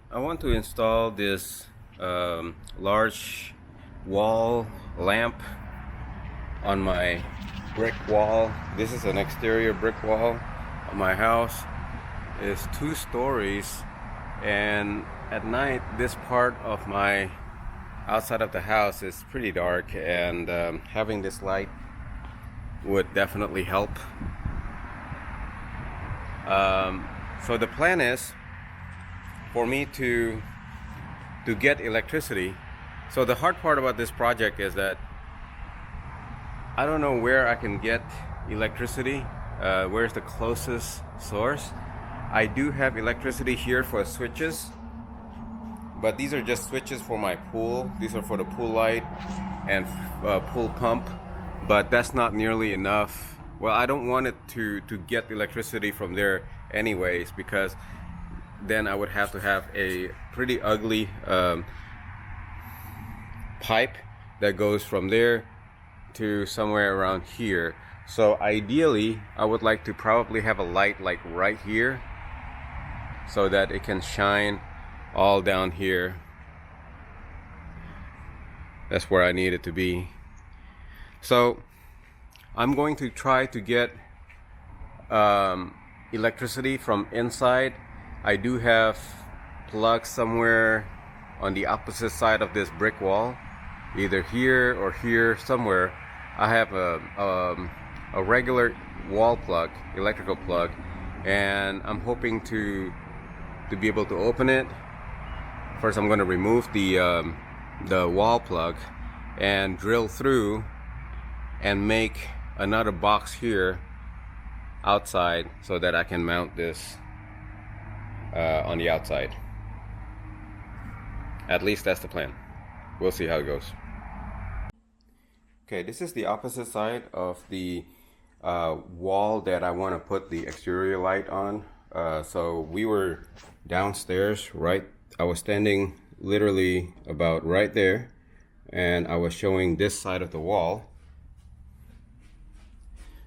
I want to install this large wall lamp on my brick wall. This is an exterior brick wall of my house. It's 2 stories, and at night this part of my outside of the house is pretty dark, and having this light would definitely help. So the plan is for me to get electricity. So the hard part about this project is that I don't know where I can get electricity. Where's the closest source? I do have electricity here for switches, but these are just switches for my pool. These are for the pool light and pool pump, but that's not nearly enough. Well, I don't want it to get electricity from there anyways, because then I would have to have a pretty ugly pipe that goes from there to somewhere around here. So ideally I would like to probably have a light like right here so that it can shine all down here. That's where I need it to be. So I'm going to try to get electricity from inside. I do have plugs somewhere on the opposite side of this brick wall, either here or here somewhere. I have a regular wall plug, electrical plug, and I'm hoping to be able to open it. First, I'm going to remove the wall plug and drill through and make another box here outside so that I can mount this on the outside. At least that's the plan. We'll see how it goes. Okay, this is the opposite side of the wall that I want to put the exterior light on. So we were downstairs, right? I was standing literally about right there, and I was showing this side of the wall.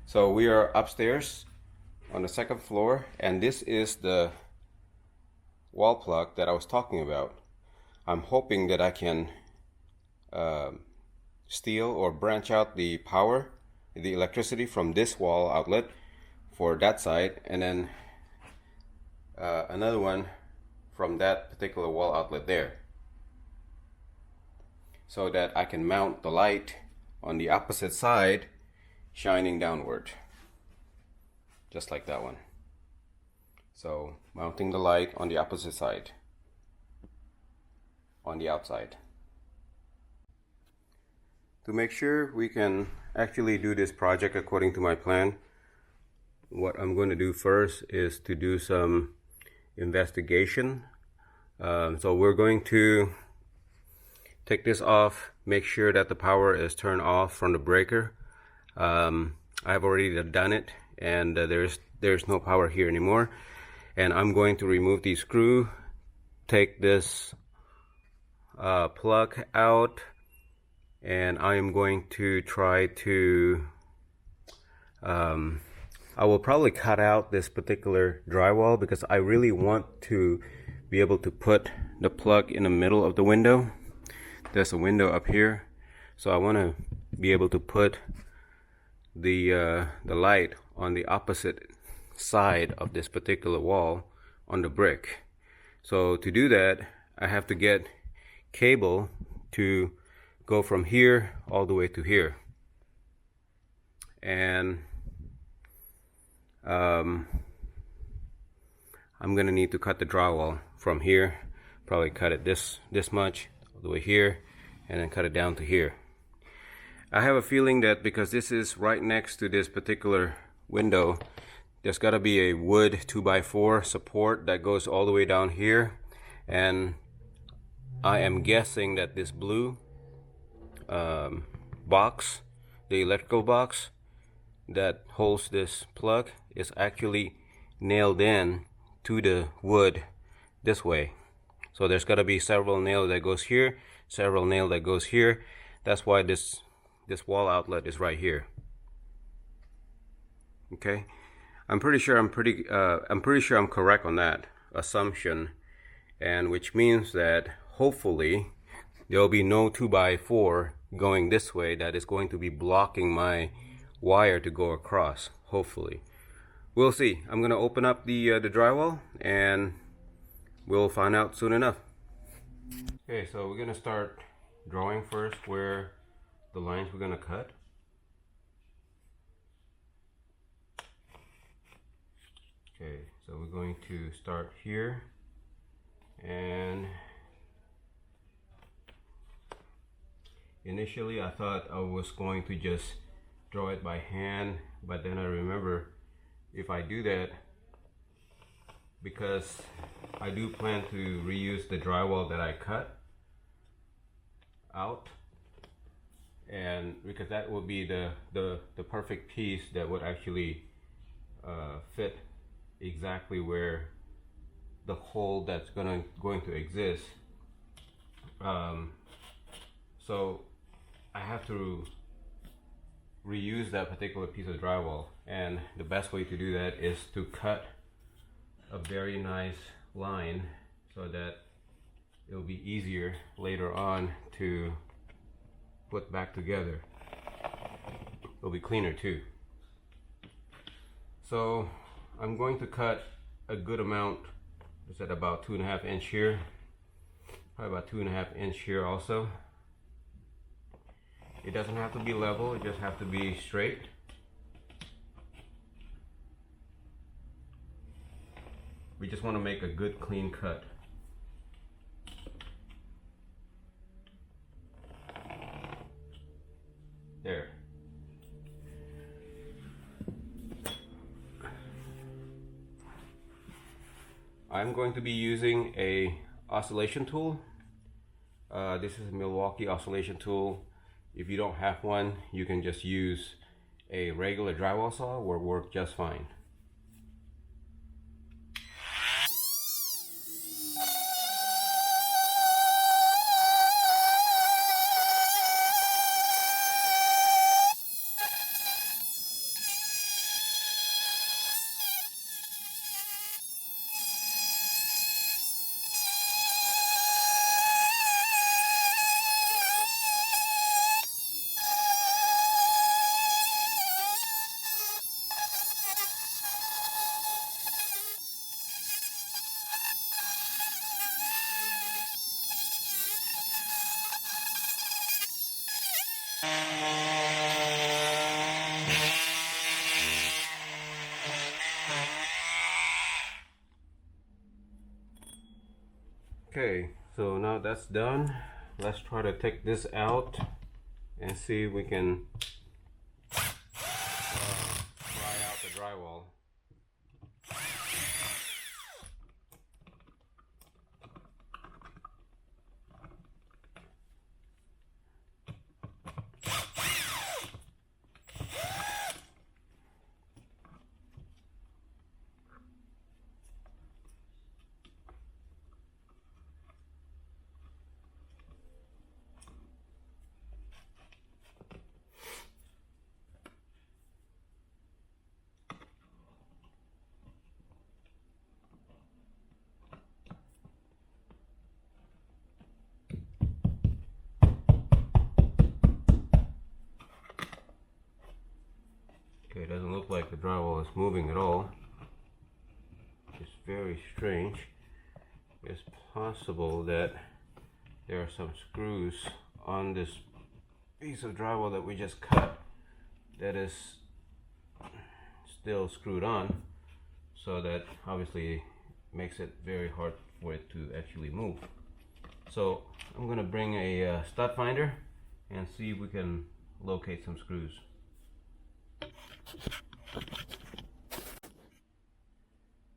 So we are upstairs on the 2nd floor, and this is the wall plug that I was talking about. I'm hoping that I can steal or branch out the power, the electricity from this wall outlet for that side, and then another one from that particular wall outlet there, so that I can mount the light on the opposite side shining downward, just like that one. So mounting the light on the opposite side on the outside. To make sure we can actually do this project according to my plan, what I'm going to do first is to do some investigation. So we're going to take this off, make sure that the power is turned off from the breaker. I've already done it, and there's no power here anymore. And I'm going to remove the screw, take this plug out, and I am going to try to I will probably cut out this particular drywall, because I really want to be able to put the plug in the middle of the window. There's a window up here, so I want to be able to put the light on the opposite side of this particular wall on the brick. So to do that, I have to get cable to go from here all the way to here, and I'm gonna need to cut the drywall from here, probably cut it this much all the way here, and then cut it down to here. I have a feeling that because this is right next to this particular window, there's got to be a wood 2x4 support that goes all the way down here, and I am guessing that this blue box, the electrical box that holds this plug, is actually nailed in to the wood this way. So there's got to be several nail that goes here, several nail that goes here. That's why this wall outlet is right here. Okay, I'm pretty sure I'm correct on that assumption, and which means that hopefully there will be no 2x4 going this way that is going to be blocking my wire to go across. Hopefully, we'll see. I'm gonna open up the drywall and we'll find out soon enough. Okay, so we're gonna start drawing first where the lines we're gonna cut. Okay, so we're going to start here, and initially I thought I was going to just draw it by hand, but then I remember if I do that, because I do plan to reuse the drywall that I cut out, and because that will be the perfect piece that would actually fit exactly where the hole that's going to exist. So I have to reuse that particular piece of drywall, and the best way to do that is to cut a very nice line so that it'll be easier later on to put back together. It'll be cleaner too. So I'm going to cut a good amount. It's at about 2.5 inch here, probably about 2.5 inch here also. It doesn't have to be level, it just has to be straight. We just want to make a good clean cut. There. I'm going to be using a oscillation tool. This is a Milwaukee oscillation tool. If you don't have one, you can just use a regular drywall saw, will work just fine. Okay, so now that's done. Let's try to take this out and see if we can pry out the drywall. Okay, it doesn't look like the drywall is moving at all. It's very strange. It's possible that there are some screws on this piece of drywall that we just cut that is still screwed on, so that obviously makes it very hard for it to actually move. So I'm going to bring a stud finder and see if we can locate some screws.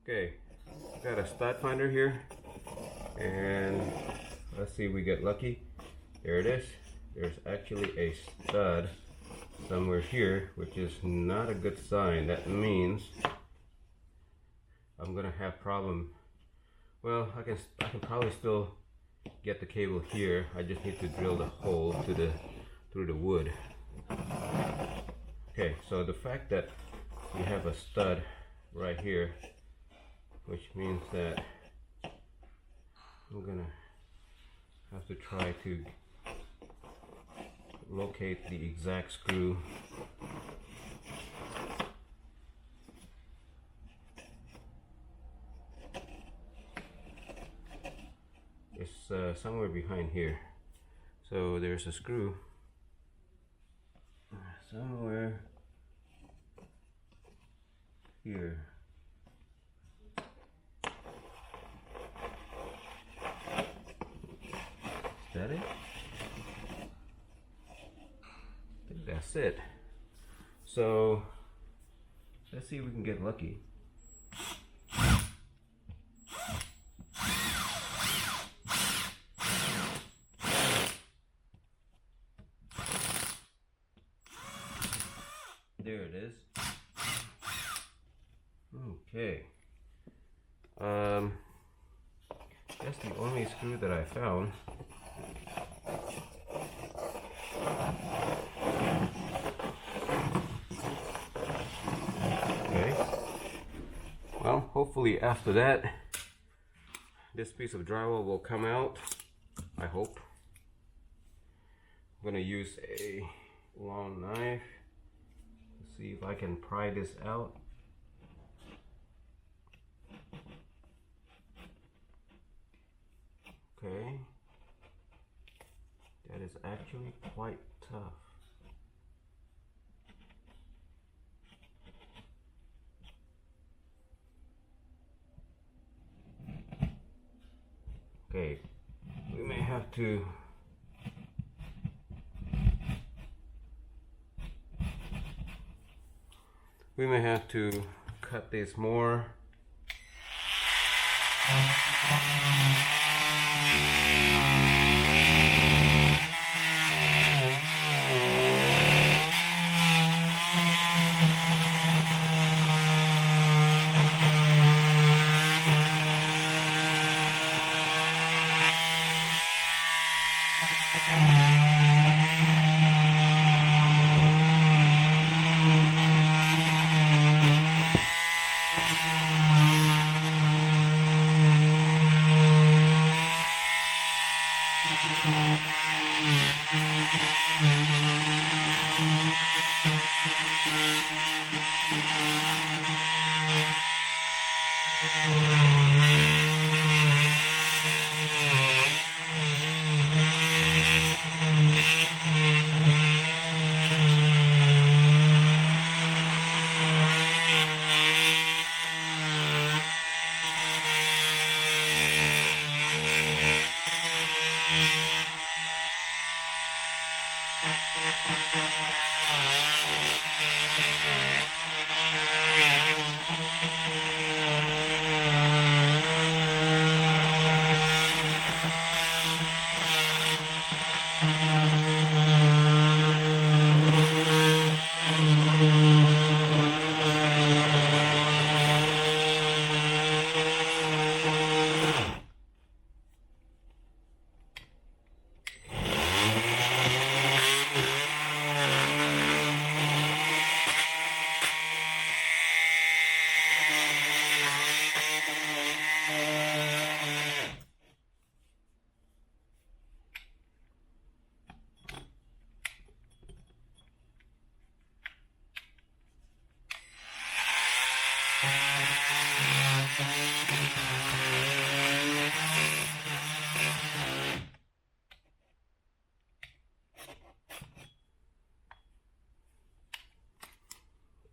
Okay, got a stud finder here, and let's see if we get lucky. There it is. There's actually a stud somewhere here, which is not a good sign. That means I'm gonna have problem. Well, I can probably still get the cable here. I just need to drill the hole through the wood. Okay, so the fact that you have a stud right here, which means that I'm gonna have to try to locate the exact screw. It's somewhere behind here. So there's a screw somewhere here. Is that it? I think that's it. So let's see if we can get lucky. There it is. Okay. That's the only screw that I found. Okay. Well, hopefully after that, this piece of drywall will come out. I hope. I'm gonna use a long knife. See if I can pry this out. Okay, that is actually quite tough. Okay, we may have to cut this more.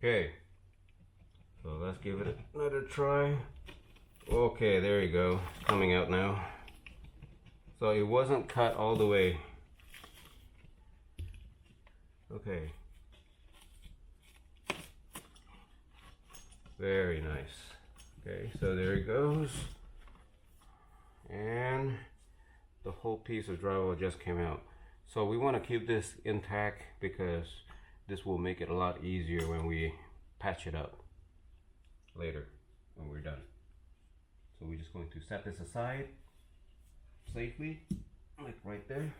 Okay, so let's give it another try. Okay, there you go, it's coming out now. So it wasn't cut all the way. Okay, very nice. Okay, so there it goes, and the whole piece of drywall just came out. So we want to keep this intact because this will make it a lot easier when we patch it up later when we're done. So we're just going to set this aside safely, like right there.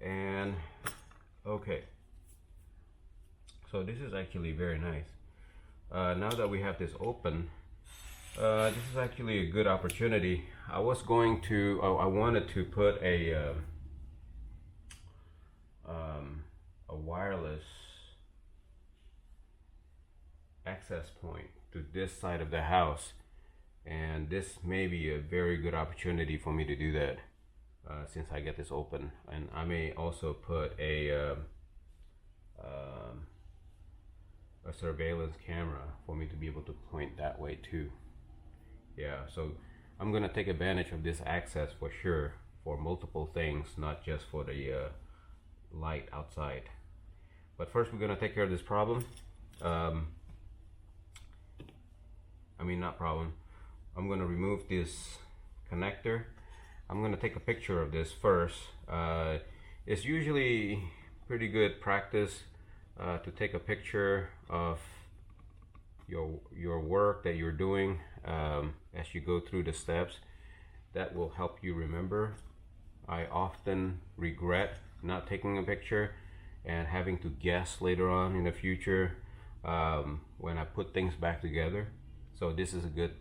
And okay, so this is actually very nice. Now that we have this open, This is actually a good opportunity. I wanted to put a wireless access point to this side of the house, and this may be a very good opportunity for me to do that since I get this open. And I may also put a surveillance camera for me to be able to point that way too. Yeah, so I'm gonna take advantage of this access for sure for multiple things, not just for the light outside. But first we're gonna take care of this problem. Not problem. I'm gonna remove this connector. I'm gonna take a picture of this first. It's usually pretty good practice to take a picture of your work that you're doing as you go through the steps. That will help you remember. I often regret not taking a picture and having to guess later on in the future when I put things back together. So this is a good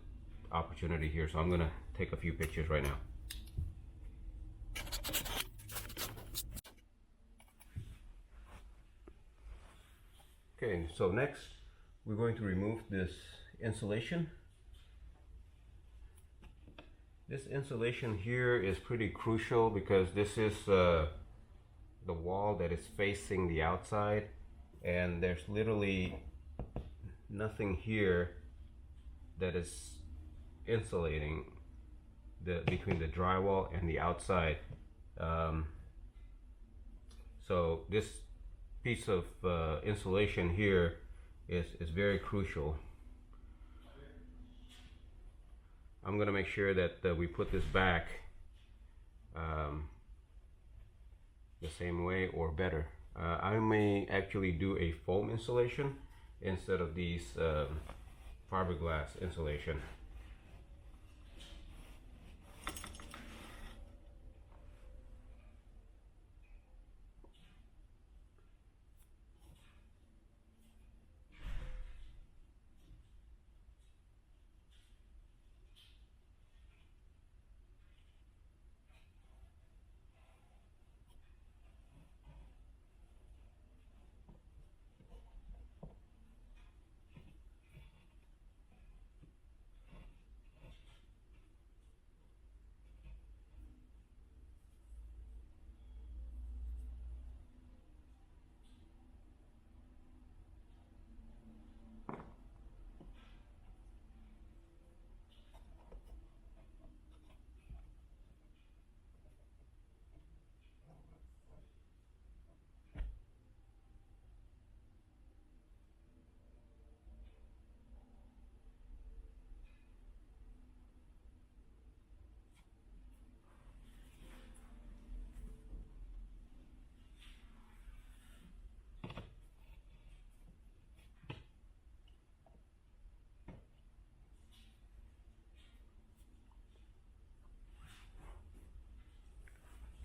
opportunity here. So I'm gonna take a few pictures right now. Okay, so next we're going to remove this insulation. This insulation here is pretty crucial because this is the wall that is facing the outside, and there's literally nothing here that is insulating between the drywall and the outside. So this piece of insulation here is very crucial. I'm gonna make sure that we put this back the same way or better. I may actually do a foam insulation instead of these fiberglass insulation.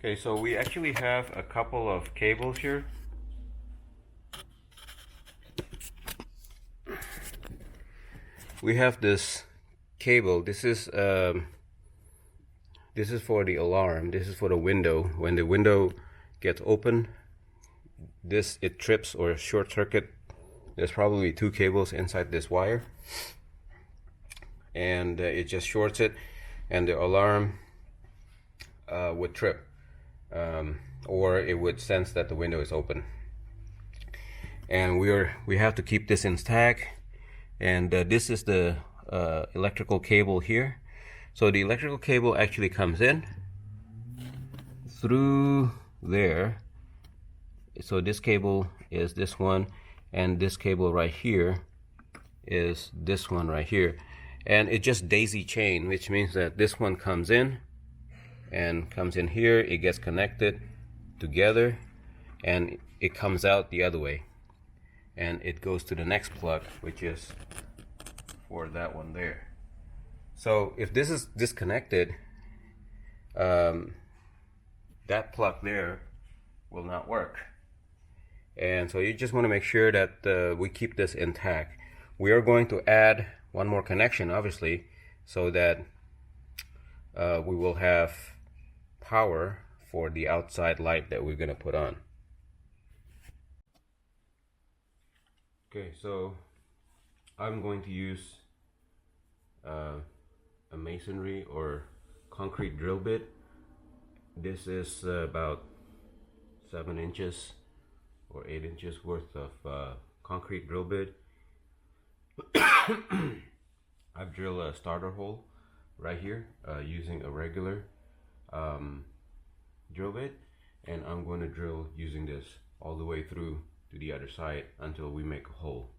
Okay, so we actually have a couple of cables here. We have this cable. This is for the alarm. This is for the window. When the window gets open, it trips or short circuit. There's probably 2 cables inside this wire, and it just shorts it, and the alarm would trip. Or it would sense that the window is open, and we have to keep this intact. And this is the electrical cable here. So the electrical cable actually comes in through there. So this cable is this one, and this cable right here is this one right here, and it just daisy chain, which means that this one comes in and comes in here, it gets connected together, and it comes out the other way, and it goes to the next plug, which is for that one there. So if this is disconnected, that plug there will not work, and so you just want to make sure that we keep this intact. We are going to add one more connection, obviously, so that we will have power for the outside light that we're gonna put on. Okay, so I'm going to use a masonry or concrete drill bit. This is about 7 inches or 8 inches worth of concrete drill bit. I've drilled a starter hole right here using a regular drill bit, and I'm going to drill using this all the way through to the other side until we make a hole.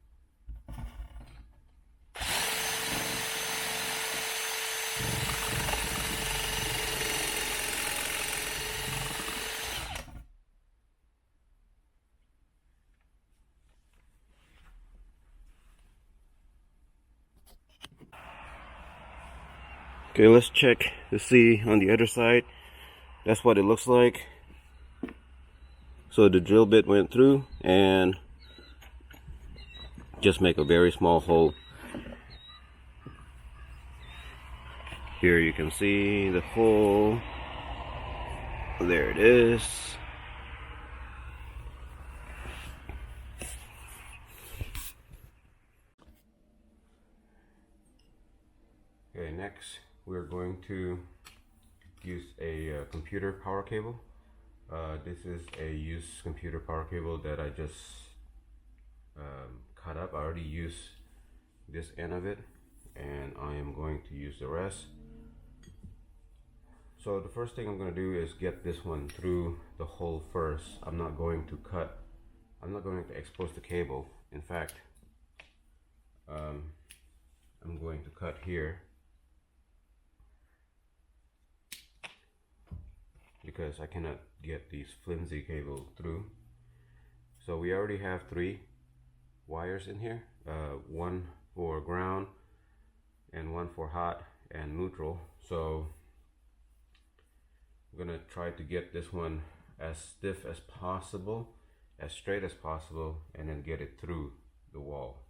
Okay, let's check to see on the other side. That's what it looks like. So the drill bit went through and just make a very small hole. Here you can see the hole. There it is. Okay, next we're going to use a computer power cable. This is a used computer power cable that I just cut up. I already used this end of it, and I am going to use the rest. So the first thing I'm going to do is get this one through the hole first. I'm not going to expose the cable. In fact, I'm going to cut here because I cannot get these flimsy cables through. So we already have 3 wires in here, one for ground and one for hot and neutral. So I'm gonna try to get this one as stiff as possible, as straight as possible, and then get it through the wall.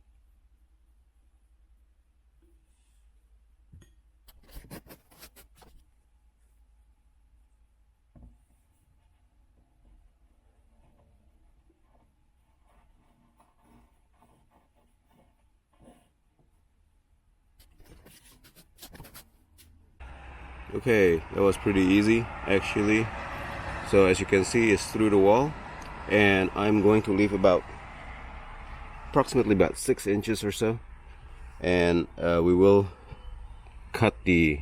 Okay, that was pretty easy actually. So as you can see, it's through the wall, and I'm going to leave approximately about 6 inches or so, and we will cut the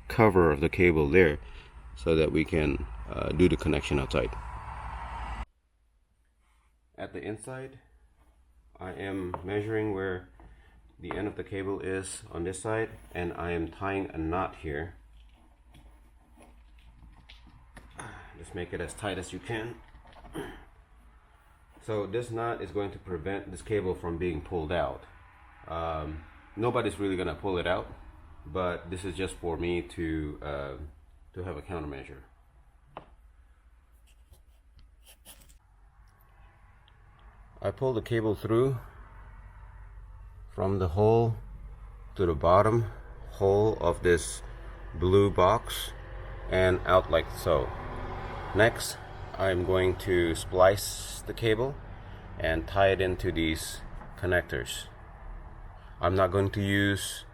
cover of the cable there so that we can do the connection outside. At the inside, I am measuring where the end of the cable is on this side, and I am tying a knot here. Just make it as tight as you can. So this knot is going to prevent this cable from being pulled out. Nobody's really gonna pull it out, but this is just for me to have a countermeasure. I pull the cable through from the hole to the bottom hole of this blue box and out like so. Next, I'm going to splice the cable and tie it into these connectors. I'm not going to use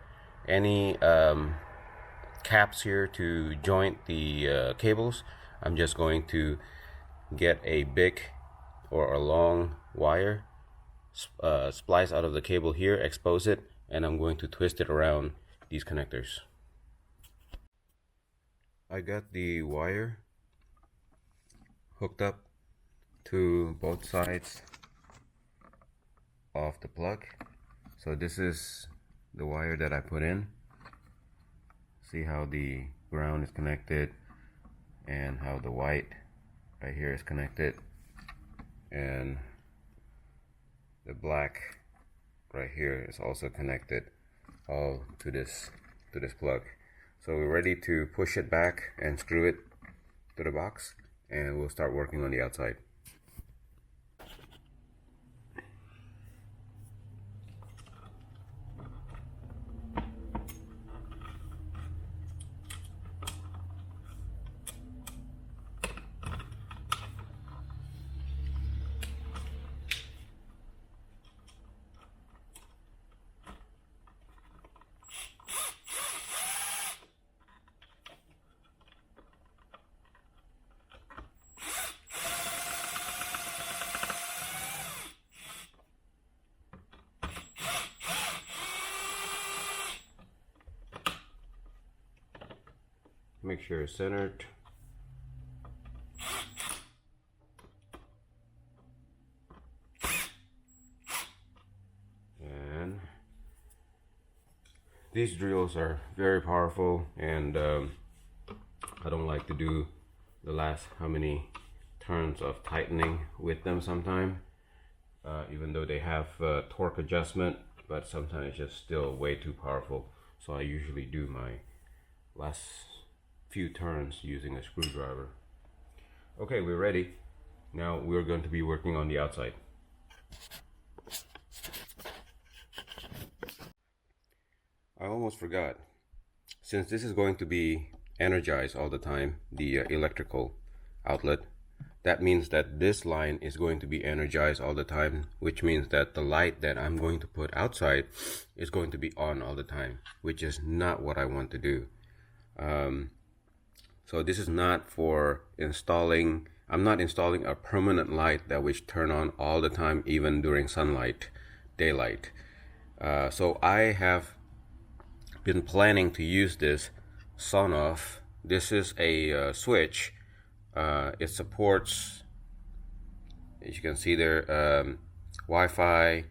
any caps here to joint the cables. I'm just going to get a big or a long wire, splice out of the cable here, expose it, and I'm going to twist it around these connectors. I got the wire hooked up to both sides of the plug. So this is the wire that I put in. See how the ground is connected and how the white right here is connected, and the black right here is also connected all to this plug. So we're ready to push it back and screw it to the box, and we'll start working on the outside. make sure it's centered. And these drills are very powerful, and I don't like to do the last how many turns of tightening with them sometimes, even though they have torque adjustment, but sometimes it's just still way too powerful. So I usually do my last few turns using a screwdriver. Okay, we're ready. Now we're going to be working on the outside. I almost forgot. Since this is going to be energized all the time, the electrical outlet, that means that this line is going to be energized all the time, which means that the light that I'm going to put outside is going to be on all the time, which is not what I want to do. So this is not for installing, I'm not installing a permanent light that which turn on all the time, even during sunlight, daylight. So I have been planning to use this Sonoff. This is a switch. It supports, as you can see there, Wi-Fi,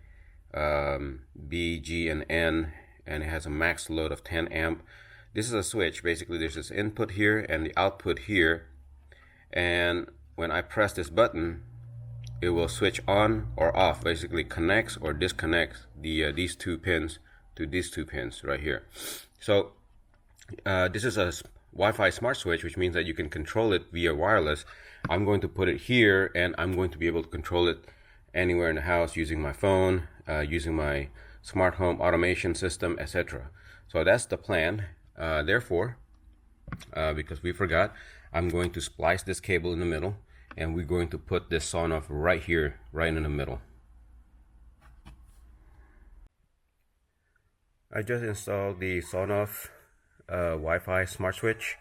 B, G, and N, and it has a max load of 10 amp. This is a switch. Basically, there's this input here and the output here, and when I press this button, it will switch on or off, basically connects or disconnects these two pins to these two pins right here. So this is a Wi-Fi smart switch, which means that you can control it via wireless. I'm going to put it here, and I'm going to be able to control it anywhere in the house using my phone, using my smart home automation system, etc. So that's the plan. Therefore, because we forgot, I'm going to splice this cable in the middle, and we're going to put this Sonoff right here, right in the middle. I just installed the Sonoff Wi-Fi smart switch,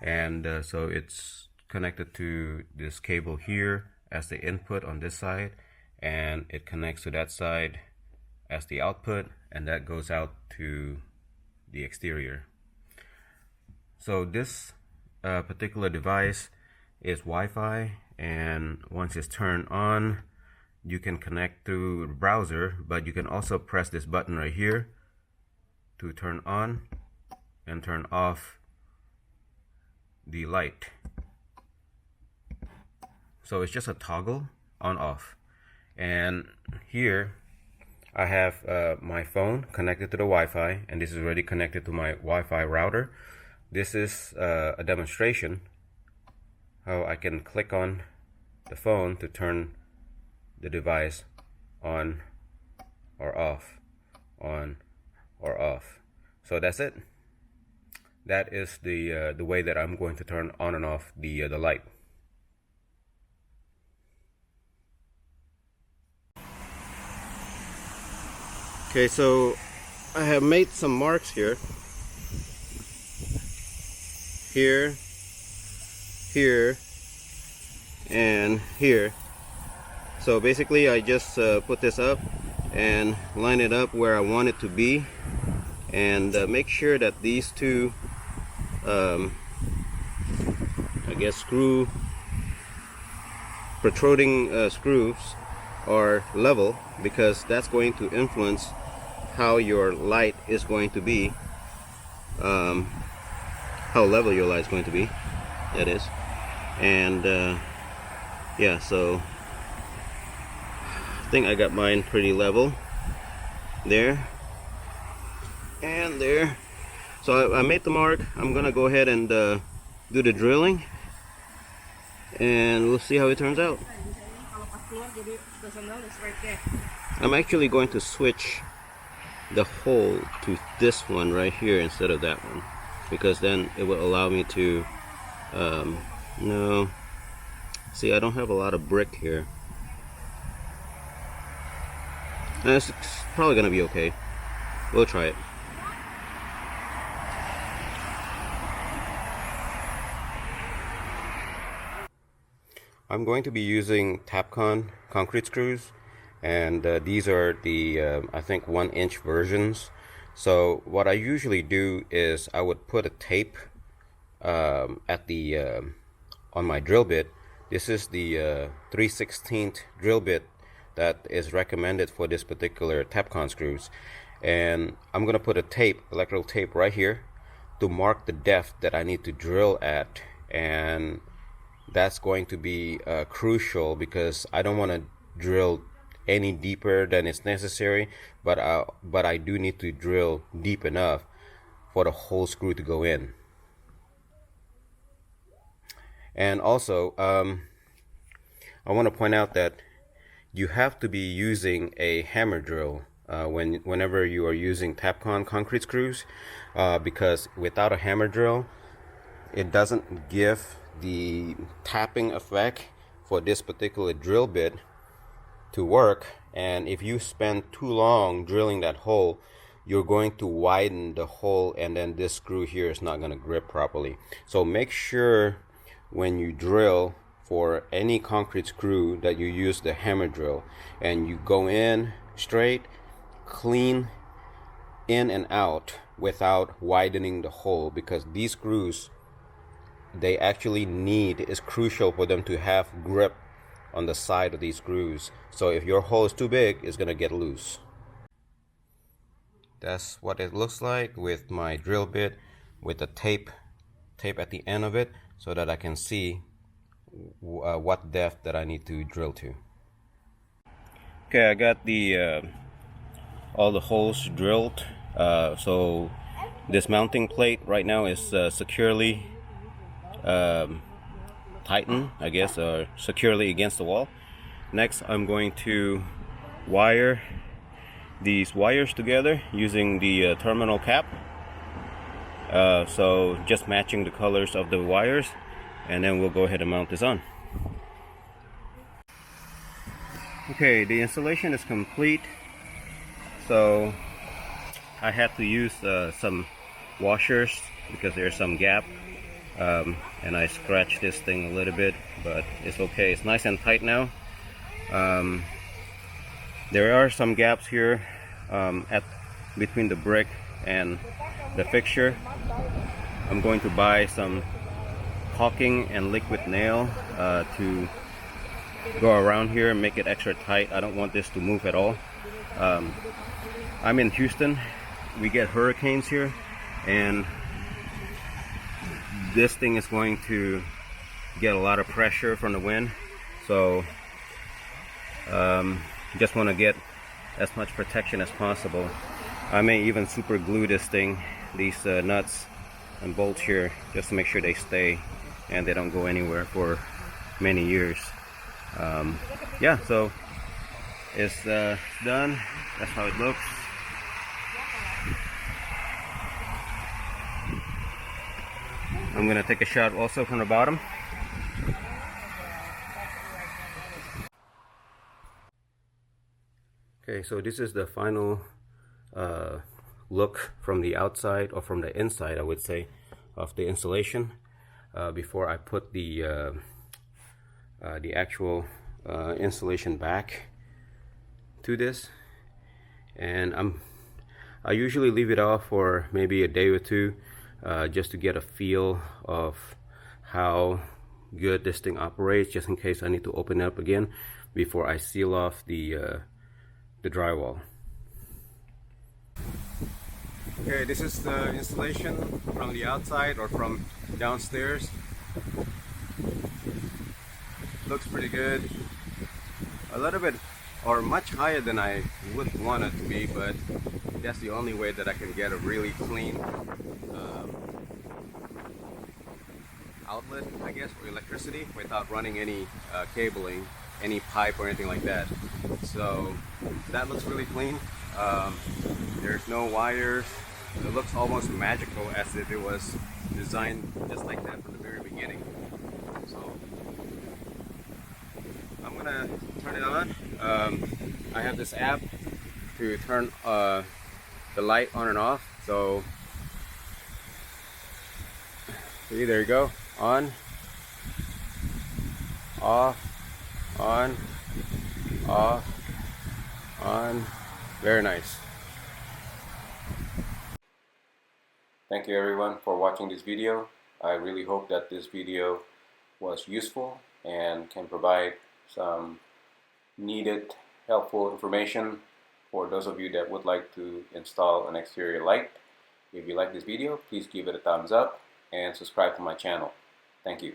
and so it's connected to this cable here as the input on this side, and it connects to that side as the output, and that goes out to the exterior. So this particular device is Wi-Fi, and once it's turned on, you can connect through the browser, but you can also press this button right here to turn on and turn off the light. So it's just a toggle on off. And here I have my phone connected to the Wi-Fi, and this is already connected to my Wi-Fi router. This is a demonstration how I can click on the phone to turn the device on or off, on or off. So that's it. That is the way that I'm going to turn on and off the light. Okay, so I have made some marks here, here, and here. So basically I just put this up and line it up where I want it to be, and make sure that these two I guess protruding screws are level, because that's going to influence how your light is going to be, how level your light is going to be, that is. And yeah, so I think I got mine pretty level there and there. So I made the mark. I'm gonna go ahead and do the drilling, and we'll see how it turns out. I'm actually going to switch the hole to this one right here instead of that one, because then it will allow me to no, see, I don't have a lot of brick here, and it's probably gonna be okay. We'll try it. I'm going to be using tapcon concrete screws, and these are the I think 1-inch versions. So what I usually do is I would put a tape at the on my drill bit. This is the 3/16 drill bit that is recommended for this particular tapcon screws, and I'm gonna put a tape, electrical tape, right here to mark the depth that I need to drill at, and that's going to be crucial because I don't want to drill any deeper than is necessary, but I do need to drill deep enough for the whole screw to go in. And also I want to point out that you have to be using a hammer drill whenever you are using tapcon concrete screws, because without a hammer drill it doesn't give the tapping effect for this particular drill bit to work. And if you spend too long drilling that hole, you're going to widen the hole, and then this screw here is not going to grip properly. So make sure when you drill for any concrete screw that you use the hammer drill, and you go in straight, clean, in and out without widening the hole, because these screws, they actually it's crucial for them to have grip on the side of these screws. So if your hole is too big, it's gonna get loose. That's what it looks like with my drill bit with the tape at the end of it, so that I can see what depth that I need to drill to. Okay, I got the all the holes drilled. So this mounting plate right now is securely tightened, I guess, or securely against the wall. Next, I'm going to wire these wires together using the terminal cap. So just matching the colors of the wires, and then we'll go ahead and mount this on. Okay, the installation is complete. So I had to use some washers because there's some gap, and I scratched this thing a little bit, but it's okay. It's nice and tight now. There are some gaps here between the brick and the fixture. I'm going to buy some caulking and liquid nail to go around here and make it extra tight. I don't want this to move at all. I'm in Houston. We get hurricanes here, and this thing is going to get a lot of pressure from the wind. So just want to get as much protection as possible. I may even super glue this thing, these nuts and bolts here, just to make sure they stay and they don't go anywhere for many years. Yeah, so it's done. That's how it looks. I'm gonna take a shot also from the bottom. Okay, so this is the final look from the outside, or from the inside, I would say, of the installation before I put the actual installation back to this. And I usually leave it off for maybe a day or two, just to get a feel of how good this thing operates, just in case I need to open it up again before I seal off the drywall. Okay, this is the installation from the outside, or from downstairs. Looks pretty good. A little bit, or much higher than I would want it to be, but that's the only way that I can get a really clean outlet, I guess, for electricity without running any cabling, any pipe or anything like that. So that looks really clean. There's no wires. It looks almost magical, as if it was designed just like that from the very beginning. So I'm gonna turn it on. I have this app to turn the light on and off. So see, there you go. On, off, on, off, on. Very nice. Thank you everyone for watching this video. I really hope that this video was useful and can provide some needed helpful information for those of you that would like to install an exterior light. If you like this video, please give it a thumbs up and subscribe to my channel. Thank you.